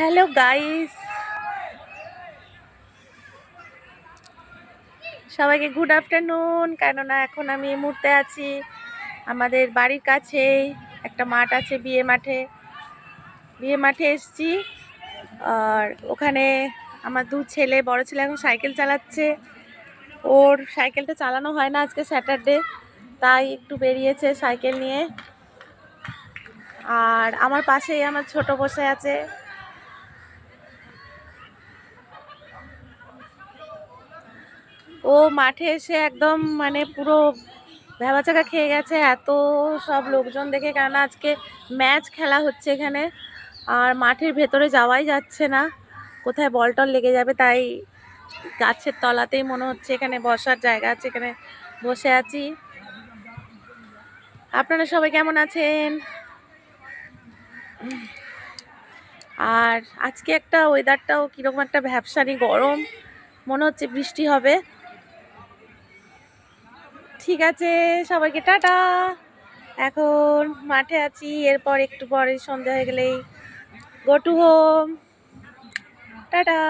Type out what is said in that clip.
Hello guys, সবাইকে good afternoon. কেননা এখন আমি এই মুহূর্তে আছি আমাদের বাড়ির কাছেই একটা মাঠ আছে, বিয়ে মাঠে এসেছি। আর ওখানে আমার দু ছেলে, বড় ছেলে এখন সাইকেল চালাচ্ছে। ওর সাইকেলটা চালানো হয় না, আজকে স্যাটারডে, তাই একটু বেরিয়েছে সাইকেল নিয়ে। আর আমার পাশেই আমার ছোট বসে আছে। ও মাঠে এসে একদম মানে পুরো ভ্যাবাচাকা খেয়ে গেছে, এত সব লোকজন দেখে। কেননা আজকে ম্যাচ খেলা হচ্ছে এখানে, আর মাঠের ভেতরে যাওয়াই যাচ্ছে না, কোথায় বল টল লেগে যাবে। তাই গাছের তলাতেই মনে হচ্ছে এখানে বসার জায়গা আছে, এখানে বসে আছি। আপনারা সবাই কেমন আছেন? আর আজকে একটা ওয়েদারটাও কীরকম একটা ভ্যাপসানি গরম, মনে হচ্ছে বৃষ্টি হবে। ঠিক আছে, সবাইকে টাটা। এখন মাঠে আছি, এরপর একটু পরে সন্ধ্যা হয়ে গেলেই গো টু হোম। টাটা।